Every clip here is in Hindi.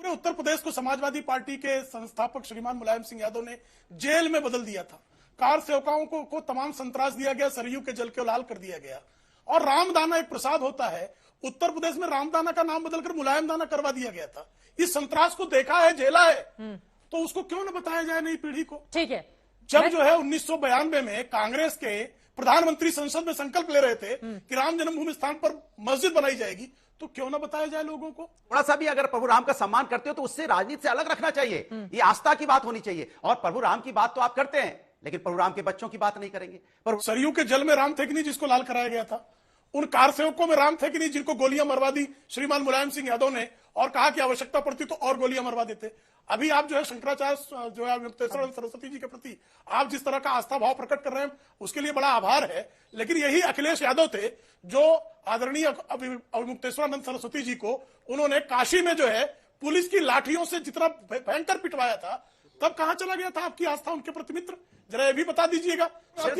पूरे उत्तर प्रदेश को समाजवादी पार्टी के संस्थापक श्रीमान मुलायम सिंह यादव ने जेल में बदल दिया था। कार सेवकों को तमाम संतरास दिया गया, सरयू के जल को लाल कर दिया गया। और रामदाना एक प्रसाद होता है, उत्तर प्रदेश में रामदाना का नाम बदलकर मुलायम दाना करवा दिया गया था। इस संतरास को देखा है, झेला है, तो उसको क्यों न बताया जाए नई पीढ़ी को। ठीक है, जब जो है 1992 में कांग्रेस के प्रधानमंत्री संसद में संकल्प ले रहे थे कि राम जन्मभूमि स्थान पर मस्जिद बनाई जाएगी, तो क्यों ना बताया जाए लोगों को। थोड़ा सा भी अगर प्रभु राम का सम्मान करते हो तो उससे राजनीति से अलग रखना चाहिए। ये आस्था की बात होनी चाहिए। और प्रभु राम की बात तो आप करते हैं, लेकिन प्रभु राम के बच्चों की बात नहीं करेंगे। पर सरयू के जल में राम थे कि नहीं जिसको लाल कराया गया था? उन कार सेवकों में राम थे कि नहीं जिनको गोलियां मरवा दी श्रीमान मुलायम सिंह यादव ने, और कहा कि आवश्यकता पड़ती तो और गोलियां मरवा देते। अभी आप जो है शंकराचार्य जो है मुक्तेश्वर सरस्वती जी के प्रति आप जिस तरह का आस्था भाव प्रकट कर रहे हैं, उसके लिए बड़ा आभार है। लेकिन यही अखिलेश यादव थे जो आदरणीय मुक्तेश्वरानंद सरस्वती जी को उन्होंने काशी में जो है पुलिस की लाठियों से जितना भयंकर पिटवाया था, तब कहां चला गया था आपकी आस्था उनके प्रति? मित्र, जरा ये भी बता दीजिएगा। से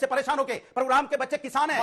परेशान होके प्रभु राम के बच्चे किसान हैं,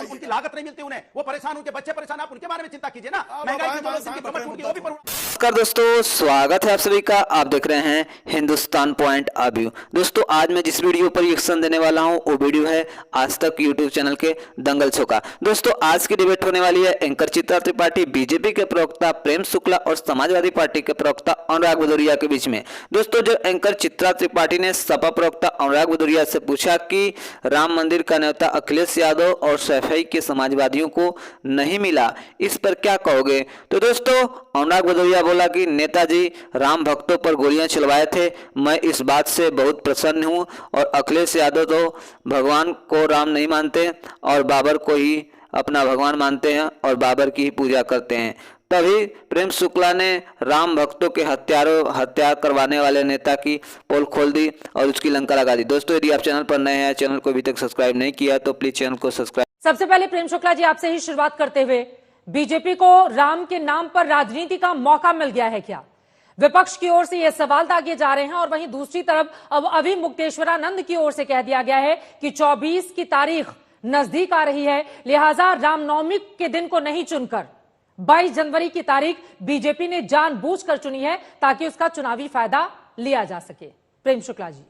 उनकी लागत नहीं मिलती उन्हें, वो परेशान, उनके बच्चे परेशान, आप उनके बारे में चिंता कीजिए ना। नमस्कार दोस्तों, स्वागत है आप सभी का। आप देख रहे हैं हिंदुस्तान पॉइंट ऑफ व्यू। दोस्तों, आज मैं जिस वीडियो पर रिएक्शन देने वाला हूं वो वीडियो है आज तक यूट्यूब चैनल के दंगल शो का। दोस्तों, आज की डिबेट होने वाली है एंकर चित्रा त्रिपाठी, बीजेपी के प्रवक्ता प्रेम शुक्ला और समाजवादी पार्टी के प्रवक्ता अनुराग भदौरिया के बीच में। दोस्तों, जो एंकर चित्रा त्रिपाठी ने सपा प्रवक्ता अनुराग भदौरिया से पूछा कि राम मंदिर का न्योता अखिलेश यादव और सफाई के समाजवादियों को नहीं मिला, इस पर क्या कहोगे? तो दोस्तों, अनुराग भदौरिया बोला कि नेताजी राम भक्तों पर गोलियां चलवाए थे, मैं इस बात से बहुत प्रसन्न हूं, और अखिलेश यादव तो भगवान को राम नहीं मानते और बाबर को ही अपना भगवान मानते हैं और बाबर की ही पूजा करते हैं। तभी प्रेम शुक्ला ने राम भक्तों के हत्या करवाने वाले नेता की पोल खोल दी और उसकी लंका लगा दी। दोस्तों, यदि आप चैनल पर नए हैं, चैनल को अभी तक सब्सक्राइब नहीं किया तो प्लीज चैनल को सब्सक्राइब। सबसे पहले प्रेम शुक्ला जी, आपसे ही शुरुआत करते हुए, बीजेपी को राम के नाम पर राजनीति का मौका मिल गया है क्या? विपक्ष की ओर से यह सवाल दागे जा रहे हैं, और वहीं दूसरी तरफ अब अभी मुक्तेश्वरानंद की ओर से कह दिया गया है कि 24 की तारीख नजदीक आ रही है, लिहाजा रामनवमी के दिन को नहीं चुनकर 22 जनवरी की तारीख बीजेपी ने जानबूझकर चुनी है ताकि उसका चुनावी फायदा लिया जा सके। प्रेम शुक्ला जी,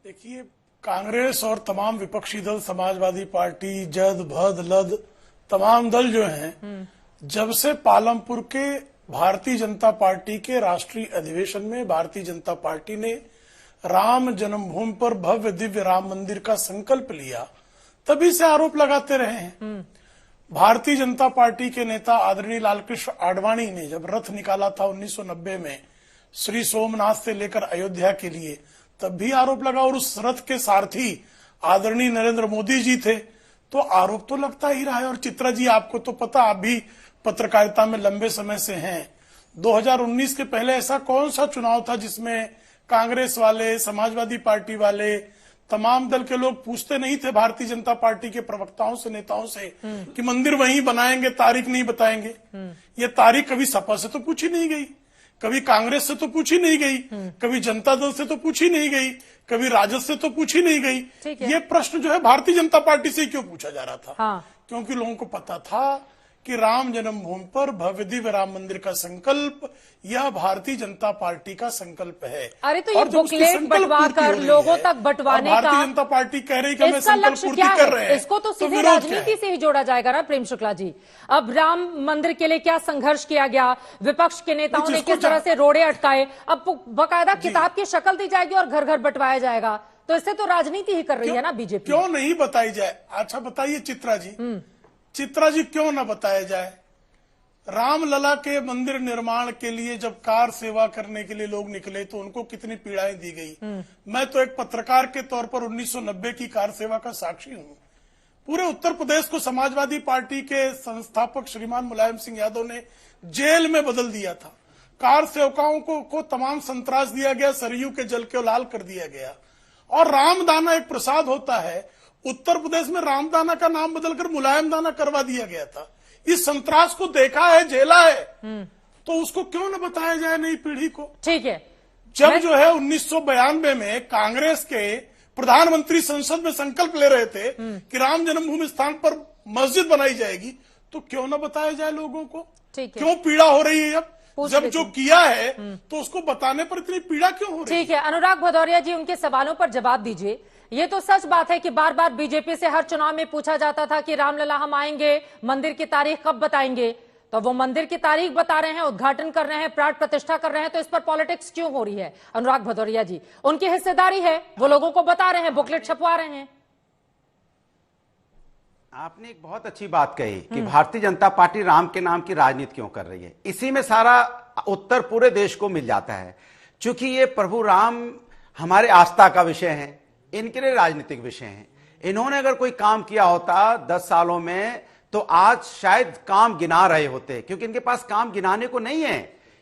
देखिए, कांग्रेस और तमाम विपक्षी दल, समाजवादी पार्टी, जद भद लद, तमाम दल जो हैं, जब से पालमपुर के भारतीय जनता पार्टी के राष्ट्रीय अधिवेशन में भारतीय जनता पार्टी ने राम जन्मभूमि पर भव्य दिव्य राम मंदिर का संकल्प लिया, तभी से आरोप लगाते रहे हैं। भारतीय जनता पार्टी के नेता आदरणीय लालकृष्ण आडवाणी ने जब रथ निकाला था 1990 में श्री सोमनाथ से लेकर अयोध्या के लिए, तब भी आरोप लगा, और उस रथ के सारथी आदरणीय नरेंद्र मोदी जी थे, तो आरोप तो लगता ही रहा है। और चित्रा जी, आपको तो पता, आप भी पत्रकारिता में लंबे समय से हैं। 2019 के पहले ऐसा कौन सा चुनाव था जिसमें कांग्रेस वाले, समाजवादी पार्टी वाले, तमाम दल के लोग पूछते नहीं थे भारतीय जनता पार्टी के प्रवक्ताओं से, नेताओं से कि मंदिर वहीं बनाएंगे, तारीख नहीं बताएंगे? ये तारीख कभी सपा से तो पूछी नहीं गई, कभी कांग्रेस से तो पूछी नहीं गई, कभी जनता दल से तो पूछी नहीं गई, कभी राजद से तो पूछी नहीं गई। ये प्रश्न जो है भारतीय जनता पार्टी से क्यों पूछा जा रहा था? हाँ। क्योंकि लोगों को पता था कि राम जन्मभूमि पर भव्य दिव्य राम मंदिर का संकल्प यह भारतीय जनता पार्टी का संकल्प है। अरे तो ये बुकलेट बंटवा कर लोगों तक बंटवाने का भारतीय जनता पार्टी कह रही है कि हम संकल्प पूर्ति कर रहे हैं, इसको तो सीधे राजनीति से ही जोड़ा जाएगा ना प्रेम शुक्ला जी। अब राम मंदिर के लिए क्या संघर्ष किया गया, विपक्ष के नेताओं ने किस तरह से रोड़े अटकाए, अब बकायदा किताब की शक्ल दी जाएगी और घर घर बंटवाया जाएगा, तो इससे तो राजनीति ही कर रही है ना बीजेपी। क्यों नहीं बताई जाए? अच्छा बताइए चित्रा जी, क्यों न बताया जाए? रामलला के मंदिर निर्माण के लिए जब कार सेवा करने के लिए लोग निकले तो उनको कितनी पीड़ाएं दी गई। मैं तो एक पत्रकार के तौर पर 1990 की कार सेवा का साक्षी हूं। पूरे उत्तर प्रदेश को समाजवादी पार्टी के संस्थापक श्रीमान मुलायम सिंह यादव ने जेल में बदल दिया था। कार सेवकों को तमाम संतरास दिया गया, सरयू के जल को लाल कर दिया गया। और रामदाना एक प्रसाद होता है, उत्तर प्रदेश में रामदाना का नाम बदलकर मुलायम दाना करवा दिया गया था। इस संतरास को देखा है, झेला है, तो उसको क्यों न बताया जाए नई पीढ़ी को। ठीक है, जब जो है 1992 में कांग्रेस के प्रधानमंत्री संसद में संकल्प ले रहे थे कि राम जन्मभूमि स्थान पर मस्जिद बनाई जाएगी, तो क्यों ना बताया जाए लोगों को? ठीक है। क्यों पीड़ा हो रही है जब जो किया है तो उसको बताने पर इतनी पीड़ा क्यों हो रही है? ठीक है, अनुराग भदौरिया जी, उनके सवालों पर जवाब दीजिए। ये तो सच बात है कि बार बार बीजेपी से हर चुनाव में पूछा जाता था कि रामलला हम आएंगे, मंदिर की तारीख कब बताएंगे, तो वो मंदिर की तारीख बता रहे हैं, उद्घाटन कर रहे हैं, प्राण प्रतिष्ठा कर रहे हैं, तो इस पर पॉलिटिक्स क्यों हो रही है? अनुराग भदौरिया जी, उनकी हिस्सेदारी है, वो लोगों को बता रहे हैं, बुकलेट छपवा रहे हैं। आपने एक बहुत अच्छी बात कही कि भारतीय जनता पार्टी राम के नाम की राजनीति क्यों कर रही है। इसी में सारा उत्तर पूरे देश को मिल जाता है। क्योंकि ये प्रभु राम हमारे आस्था का विषय है, इनके लिए राजनीतिक विषय है। इन्होंने अगर कोई काम किया होता 10 सालों में तो आज शायद काम गिना रहे होते, क्योंकि इनके पास काम गिनाने को नहीं है।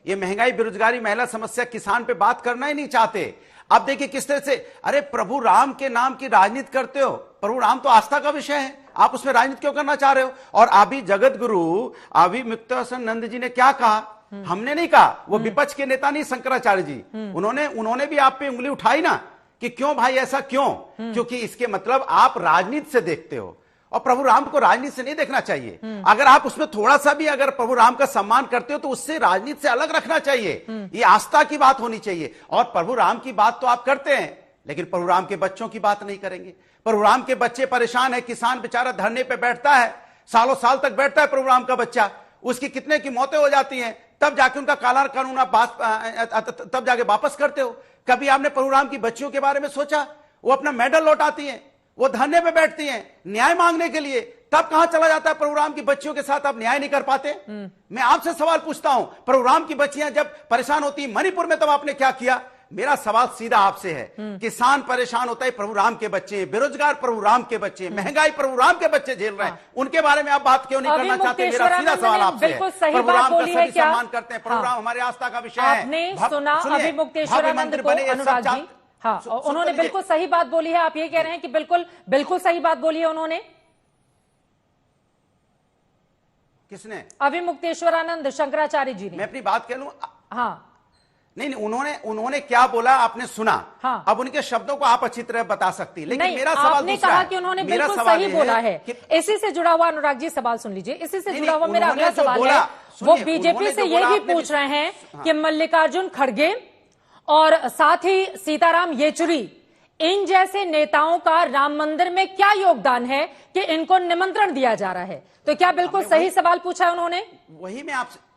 ये महंगाई, बेरोजगारी, महिला समस्या, किसान पे बात करना ही नहीं चाहते। अब देखिए किस तरह से, अरे प्रभु राम के नाम की राजनीति करते हो। प्रभु राम तो आस्था का विषय है, आप उसमें राजनीति क्यों करना चाह रहे हो? और अभी जगत गुरु अभी मुक्तासन जी ने क्या कहा? हमने नहीं कहा, वो विपक्ष के नेता नहीं, शंकराचार्य जी, उन्होंने भी आप पे उंगली उठाई ना कि क्यों भाई ऐसा क्यों? क्योंकि इसके मतलब आप राजनीति से देखते हो और प्रभु राम को राजनीति से नहीं देखना चाहिए। अगर आप उसमें थोड़ा सा भी अगर प्रभु राम का सम्मान करते हो तो उससे राजनीति से अलग रखना चाहिए। ये आस्था की बात होनी चाहिए। और प्रभु राम की बात तो आप करते हैं, लेकिन प्रभु राम के बच्चों की बात नहीं करेंगे। प्रभु राम के बच्चे परेशान है, किसान बेचारा धरने पे बैठता है, सालों साल तक बैठता है प्रभु राम का बच्चा, उसकी कितने की मौतें हो जाती हैं, तब जाके उनका काला कानून आप तब जाके वापस करते हो। कभी आपने प्रभु राम की बच्चियों के बारे में सोचा? वो अपना मेडल लौटाती हैं, वो धरने पे बैठती हैं न्याय मांगने के लिए, तब कहां चला जाता है प्रभु राम की बच्चियों के साथ? आप न्याय नहीं कर पाते? मैं आपसे सवाल पूछता हूं, प्रभु राम की बच्चियां जब परेशान होती मणिपुर में, तब आपने क्या किया? मेरा सवाल सीधा आपसे है, किसान परेशान होता है, प्रभु राम के बच्चे, बेरोजगार प्रभु राम के बच्चे, महंगाई प्रभु राम के बच्चे झेल रहे हैं, उनके बारे में आप बात क्यों नहीं करना चाहते? मेरा सीधा सवाल आपसे है। प्रभु राम का सभी सम्मान करते हैं, प्रभु राम हमारे आस्था का विषय है। आपने सुना अभी मुक्तेश्वरानंद को, अनुराग जी? हाँ, उन्होंने बिल्कुल सही बात बोली है। आप ये कह रहे हैं कि बिल्कुल सही बात बोली है उन्होंने? किसने? अभी मुक्तेश्वरानंद शंकराचार्य जी ने। मैं अपनी बात कह लूं? हाँ, नहीं, उन्होंने क्या बोला आपने सुना। हाँ। अब उनके शब्दों को आप अच्छी तरह बता सकती, लेकिन नहीं, मेरा सवाल आपने कहा कि उन्होंने बिल्कुल सही बोला है। इसी से जुड़ा हुआ, अनुराग जी सवाल सुन लीजिए, इसी से जुड़ा हुआ मेरा अगला सवाल है। वो बीजेपी से ये भी पूछ रहे हैं कि मल्लिकार्जुन खड़गे और साथ ही सीताराम येचुरी, इन जैसे नेताओं का राम मंदिर में क्या योगदान है कि इनको निमंत्रण दिया जा रहा है? तो क्या बिल्कुल सही सवाल पूछा है उन्होंने? वही मैं आपसे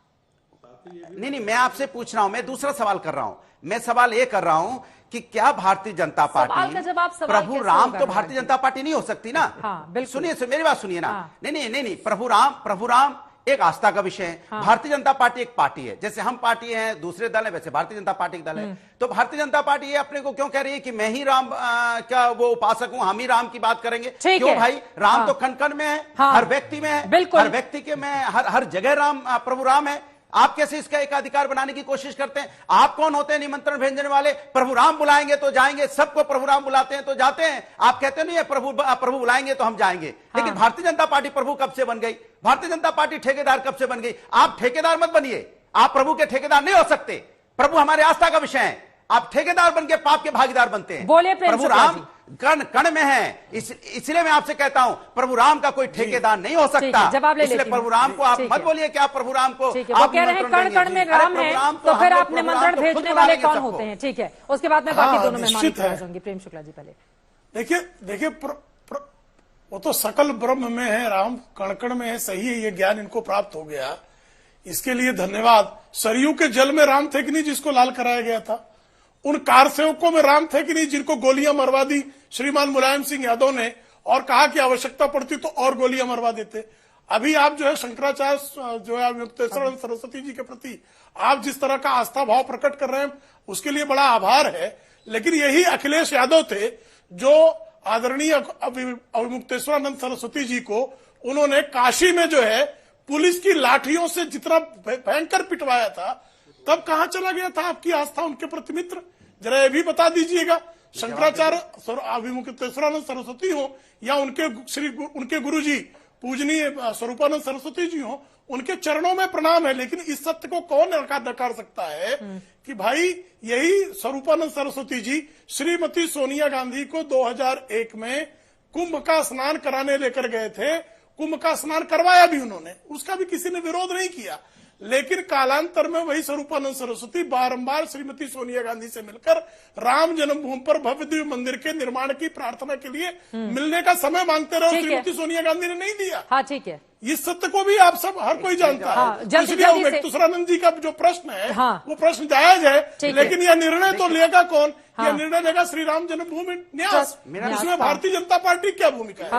नहीं, मैं आपसे पूछ रहा हूं, मैं दूसरा सवाल कर रहा हूं। मैं सवाल ये कर रहा हूं कि क्या भारतीय जनता पार्टी, प्रभु राम तो भारतीय जनता पार्टी नहीं हो सकती ना? हाँ, सुनिए, मेरी बात सुनिए ना। हाँ। नहीं, प्रभु राम एक आस्था का विषय है। हाँ। भारतीय जनता पार्टी एक पार्टी है, जैसे हम पार्टी हैं, दूसरे दल है, वैसे भारतीय जनता पार्टी एक दल है। तो भारतीय जनता पार्टी ये अपने को क्यों कह रही है कि मैं ही राम क्या वो उपासक हूं, हम ही राम की बात करेंगे? क्यों भाई? राम हाँ। तो कण कण में है, हाँ। हर व्यक्ति में है, हर व्यक्ति के में, हर जगह राम, प्रभु राम है। आप कैसे इसका एक अधिकार बनाने की कोशिश करते हैं? आप कौन होते हैं निमंत्रण भेजने वाले? प्रभु राम बुलाएंगे तो जाएंगे, सबको प्रभु राम बुलाते हैं तो जाते हैं। आप कहते नहीं है प्रभु बुलाएंगे तो हम जाएंगे। लेकिन भारतीय जनता पार्टी प्रभु कब से बन गई? भारतीय जनता पार्टी ठेकेदार कब से बन गई? आप ठेकेदार मत बनिए, आप प्रभु के ठेकेदार नहीं हो सकते। प्रभु हमारे आस्था का विषय है, आप ठेकेदार बन के पाप के भागीदार बनते हैं। बोले प्रभु राम कण कण में है, इसलिए मैं आपसे कहता हूं प्रभु राम का कोई ठेकेदार नहीं हो सकता। जवाब ले इसलिए प्रभु राम को आप मत बोलिए कि आप प्रभु राम को, आप कह रहे हैं कण कण में राम है, तो फिर आप निमंत्रण भेजने वाले कौन होते हैं? ठीक है, उसके बाद में बाकी दोनों मेहमान पहुंचेंगे। प्रेम शुक्ला जी पहले देखिए वो तो सकल ब्रह्म में है, राम कण कण में है, सही है, ये ज्ञान इनको प्राप्त हो गया, इसके लिए धन्यवाद। सरयू के जल में राम थे कि नहीं जिसको लाल कराया गया था? उन कार सेवकों में राम थे कि नहीं जिनको गोलियां मरवा दी श्रीमान मुलायम सिंह यादव ने, और कहा कि आवश्यकता पड़ती तो और गोलियां मरवा देते? अभी आप जो है शंकराचार्य जो है मुक्तेश्वर सरस्वती जी के प्रति आप जिस तरह का आस्था भाव प्रकट कर रहे हैं उसके लिए बड़ा आभार है। लेकिन यही अखिलेश यादव थे जो आदरणीय मुक्तेश्वरानंद सरस्वती जी को उन्होंने काशी में जो है पुलिस की लाठियों से जितना भयंकर पिटवाया था, तब कहां चला गया था आपकी आस्था उनके प्रति? मित्र, जरा ये भी बता दीजिएगा। शंकराचार्य मुक्तेश्वरानंद सरस्वती हो या उनके गुरुजी पूजनीय स्वरूपानंद सरस्वती जी हो, उनके चरणों में प्रणाम है। लेकिन इस सत्य को कौन नकार सकता है कि भाई यही स्वरूपानंद सरस्वती जी श्रीमती सोनिया गांधी को 2001 में कुंभ का स्नान कराने लेकर गए थे। कुंभ का स्नान करवाया भी उन्होंने, उसका भी किसी ने विरोध नहीं किया। लेकिन कालांतर में वही स्वरूपानंद सरस्वती बारंबार श्रीमती सोनिया गांधी से मिलकर राम जन्मभूमि पर भव्य दिव्य मंदिर के निर्माण की प्रार्थना के लिए मिलने का समय मांगते रहे, श्रीमती सोनिया गांधी ने नहीं दिया। हाँ ठीक है, इस सत्य को भी आप सब हर कोई जानता है। इसलिए व्यक्तुसरानंद जी का जो प्रश्न है वो प्रश्न जायज है, लेकिन यह निर्णय तो लेगा कौन? यह निर्णय लेगा श्री राम जन्मभूमि न्यास। इसमें भारतीय जनता पार्टी क्या भूमिका है?